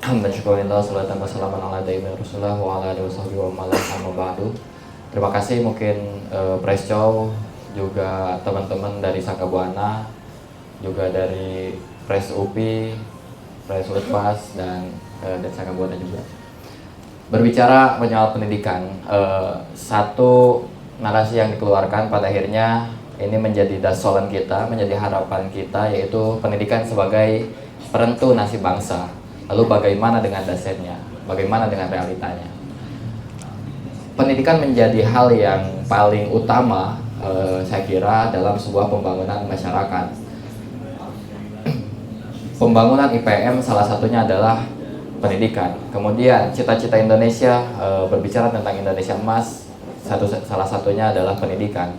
Bersyukurillah, salatan wassalaman ala daimil rasulullah wa ala alihi wasahbihi wa man amma ba'du. Terima kasih mungkin Prescow, juga teman-teman dari Sangga Buana, juga dari Pres UPI, Pres Utpas, dan Sangga Buana juga. Berbicara menyoal pendidikan, satu narasi yang dikeluarkan pada akhirnya ini menjadi dasolan kita, menjadi harapan kita, yaitu pendidikan sebagai perentu nasib bangsa. Lalu bagaimana dengan dasarnya? Bagaimana dengan realitanya? Pendidikan menjadi hal yang paling utama, saya kira, dalam sebuah pembangunan masyarakat. Pembangunan IPM salah satunya adalah pendidikan. Kemudian cita-cita Indonesia, berbicara tentang Indonesia emas, salah satunya adalah pendidikan.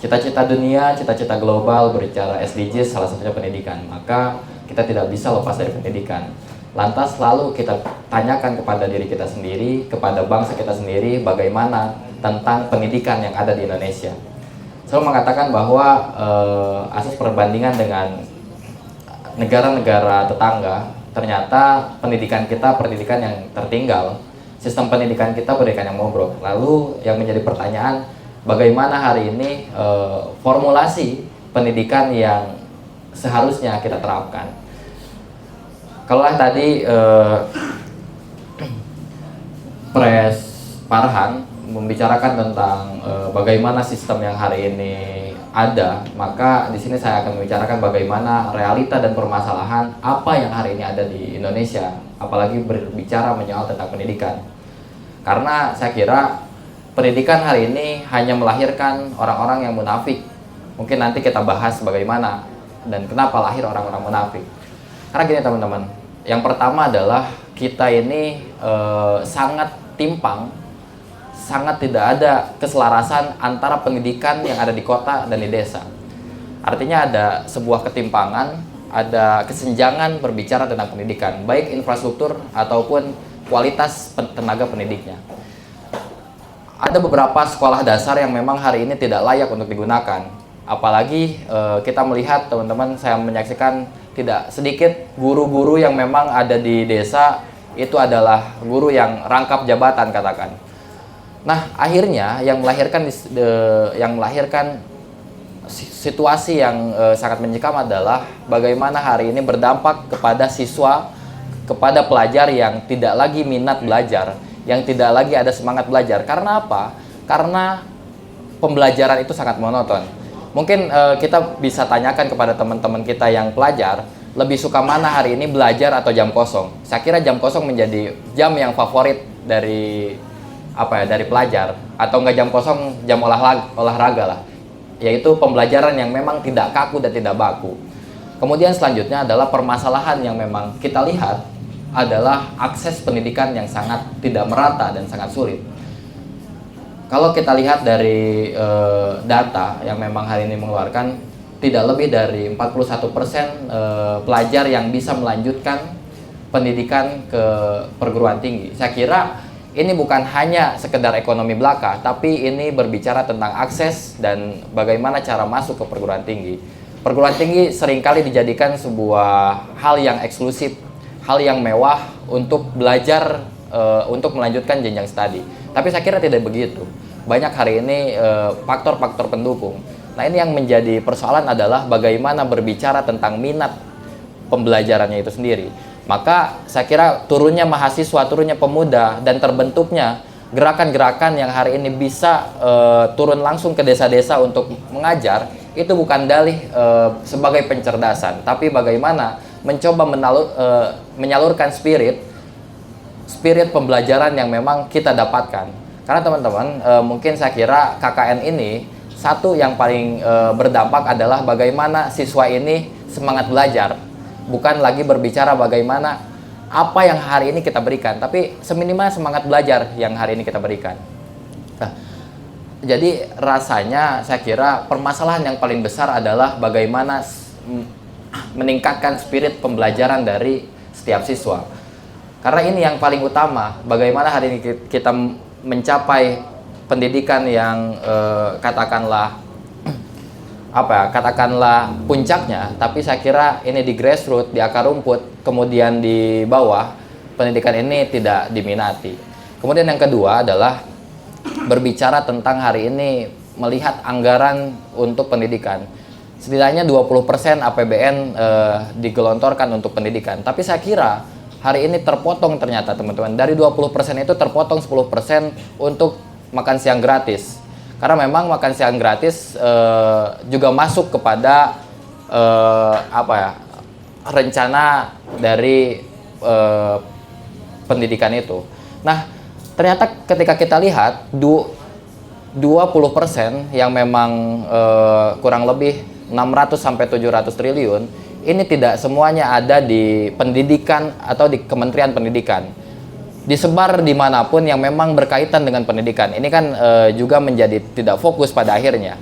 Cita-cita dunia, cita-cita global, berbicara SDGs, salah satunya pendidikan. Maka kita tidak bisa lepas dari pendidikan. Lantas lalu kita tanyakan kepada diri kita sendiri, kepada bangsa kita sendiri, bagaimana tentang pendidikan yang ada di Indonesia. Saya mengatakan bahwa asas perbandingan dengan negara-negara tetangga, ternyata pendidikan kita pendidikan yang tertinggal. Sistem pendidikan kita pendidikan yang bobrok. Lalu yang menjadi pertanyaan, bagaimana hari ini formulasi pendidikan yang seharusnya kita terapkan. Kalau tadi Pres Farhan membicarakan tentang bagaimana sistem yang hari ini ada, maka di sini saya akan membicarakan bagaimana realita dan permasalahan apa yang hari ini ada di Indonesia, apalagi berbicara menyoal tentang pendidikan. Karena saya kira pendidikan hari ini hanya melahirkan orang-orang yang munafik. Mungkin nanti kita bahas bagaimana dan kenapa lahir orang-orang munafik. Karena gini teman-teman, yang pertama adalah kita ini sangat timpang, sangat tidak ada keselarasan antara pendidikan yang ada di kota dan di desa. Artinya ada sebuah ketimpangan, ada kesenjangan berbicara tentang pendidikan, baik infrastruktur ataupun kualitas tenaga pendidiknya. Ada beberapa sekolah dasar yang memang hari ini tidak layak untuk digunakan. Apalagi kita melihat teman-teman, saya menyaksikan tidak sedikit guru-guru yang memang ada di desa itu adalah guru yang rangkap jabatan katakan. Nah, akhirnya yang melahirkan situasi yang sangat mencekam adalah bagaimana hari ini berdampak kepada siswa, kepada pelajar yang tidak lagi minat belajar, yang tidak lagi ada semangat belajar. Karena apa? Karena pembelajaran itu sangat monoton. Mungkin kita bisa tanyakan kepada teman-teman kita yang pelajar, lebih suka mana hari ini, belajar atau jam kosong? Saya kira jam kosong menjadi jam yang favorit dari dari pelajar, atau enggak jam kosong, jam olahraga lah. Yaitu pembelajaran yang memang tidak kaku dan tidak baku. Kemudian selanjutnya adalah permasalahan yang memang kita lihat adalah akses pendidikan yang sangat tidak merata dan sangat sulit. Kalau kita lihat dari data yang memang hari ini mengeluarkan, tidak lebih dari 41% pelajar yang bisa melanjutkan pendidikan ke perguruan tinggi. Saya kira ini bukan hanya sekedar ekonomi belaka, tapi ini berbicara tentang akses dan bagaimana cara masuk ke perguruan tinggi. Perguruan tinggi seringkali dijadikan sebuah hal yang eksklusif, hal yang mewah untuk belajar, untuk melanjutkan jenjang studi. Tapi saya kira tidak begitu. Banyak hari ini faktor-faktor pendukung. Nah, ini yang menjadi persoalan adalah bagaimana berbicara tentang minat pembelajarannya itu sendiri. Maka saya kira turunnya mahasiswa, turunnya pemuda, dan terbentuknya gerakan-gerakan yang hari ini bisa turun langsung ke desa-desa untuk mengajar, itu bukan dalih sebagai pencerdasan, tapi bagaimana mencoba menyalurkan spirit pembelajaran yang memang kita dapatkan. Karena teman-teman, mungkin saya kira KKN ini satu yang paling berdampak adalah bagaimana siswa ini semangat belajar. Bukan lagi berbicara bagaimana apa yang hari ini kita berikan, tapi seminimal semangat belajar yang hari ini kita berikan. Nah, jadi rasanya saya kira permasalahan yang paling besar adalah bagaimana meningkatkan spirit pembelajaran dari setiap siswa. Karena ini yang paling utama, bagaimana hari ini kita mencapai pendidikan yang katakanlah puncaknya, tapi saya kira ini di grassroots, di akar rumput, kemudian di bawah, pendidikan ini tidak diminati. Kemudian yang kedua adalah berbicara tentang hari ini melihat anggaran untuk pendidikan. Setidaknya 20% APBN digelontorkan untuk pendidikan. Tapi saya kira hari ini terpotong ternyata teman-teman. Dari 20% itu terpotong 10% untuk makan siang gratis. Karena memang makan siang gratis juga masuk kepada rencana dari pendidikan itu. Nah, ternyata ketika kita lihat 20% yang memang kurang lebih 600 sampai 700 triliun ini tidak semuanya ada di pendidikan atau di Kementerian Pendidikan. Disebar dimanapun yang memang berkaitan dengan pendidikan. Ini kan juga menjadi tidak fokus pada akhirnya.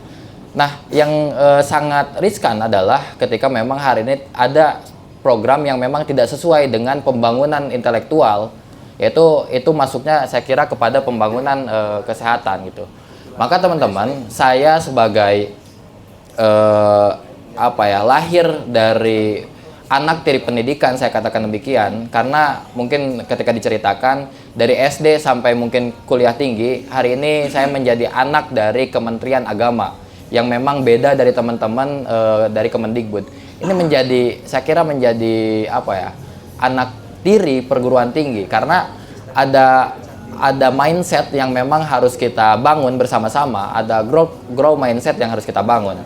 Nah, yang sangat riskan adalah ketika memang hari ini ada program yang memang tidak sesuai dengan pembangunan intelektual, yaitu itu masuknya saya kira kepada pembangunan kesehatan gitu. Maka teman-teman, saya sebagai lahir dari anak dari pendidikan, saya katakan demikian, karena mungkin ketika diceritakan dari SD sampai mungkin kuliah tinggi, hari ini saya menjadi anak dari Kementerian Agama yang memang beda dari teman-teman dari Kemendikbud. Ini menjadi, saya kira menjadi anak tiri perguruan tinggi, karena ada mindset yang memang harus kita bangun bersama-sama, ada grow mindset yang harus kita bangun.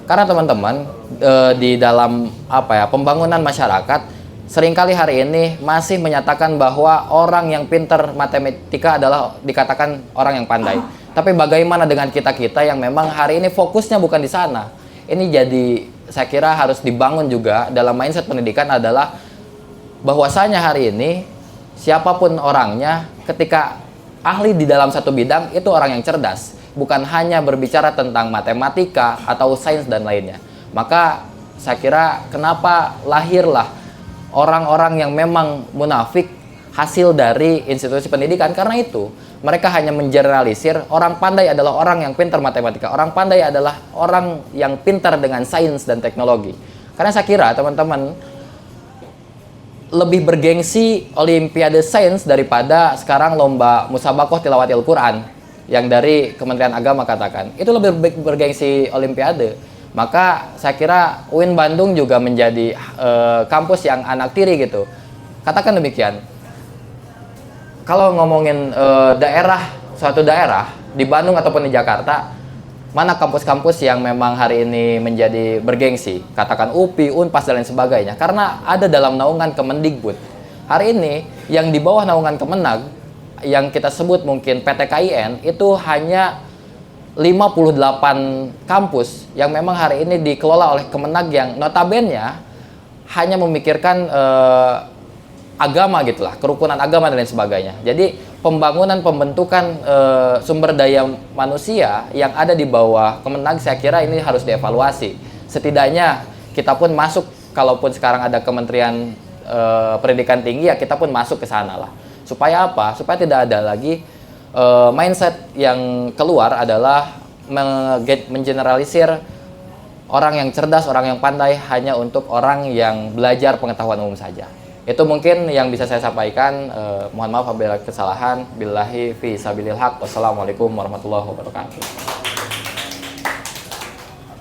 Karena teman-teman di dalam pembangunan masyarakat seringkali hari ini masih menyatakan bahwa orang yang pintar matematika adalah dikatakan orang yang pandai. Tapi bagaimana dengan kita-kita yang memang hari ini fokusnya bukan di sana? Ini jadi saya kira harus dibangun juga dalam mindset pendidikan adalah bahwasanya hari ini siapapun orangnya ketika ahli di dalam satu bidang itu orang yang cerdas, bukan hanya berbicara tentang matematika atau sains dan lainnya. Maka saya kira kenapa lahirlah orang-orang yang memang munafik hasil dari institusi pendidikan, karena itu mereka hanya mengeneralisir orang pandai adalah orang yang pintar matematika, orang pandai adalah orang yang pintar dengan sains dan teknologi. Karena saya kira teman-teman lebih bergengsi Olimpiade Sains daripada sekarang lomba musabakoh tilawatil Quran yang dari Kementerian Agama katakan. Itu lebih bergengsi Olimpiade. Maka saya kira UIN Bandung juga menjadi kampus yang anak tiri gitu. Katakan demikian. Kalau ngomongin suatu daerah di Bandung ataupun di Jakarta, mana kampus-kampus yang memang hari ini menjadi bergengsi? Katakan UPI, UNPAS dan lain sebagainya. Karena ada dalam naungan Kemendikbud. Hari ini yang di bawah naungan Kemenag, yang kita sebut mungkin PTKIN, itu hanya 58 kampus yang memang hari ini dikelola oleh Kemenag yang notabene hanya memikirkan agama gitulah, kerukunan agama dan lain sebagainya. Jadi pembentukan sumber daya manusia yang ada di bawah Kemenag saya kira ini harus dievaluasi. Setidaknya kita pun masuk, kalaupun sekarang ada Kementerian Pendidikan Tinggi ya kita pun masuk ke sana lah. Supaya apa? Supaya tidak ada lagi mindset yang keluar adalah mengeneralisir orang yang cerdas, orang yang pandai hanya untuk orang yang belajar pengetahuan umum saja. Itu mungkin yang bisa saya sampaikan. Mohon maaf apabila kesalahan. Billahi fi sabilil haq. Wassalamualaikum warahmatullahi wabarakatuh.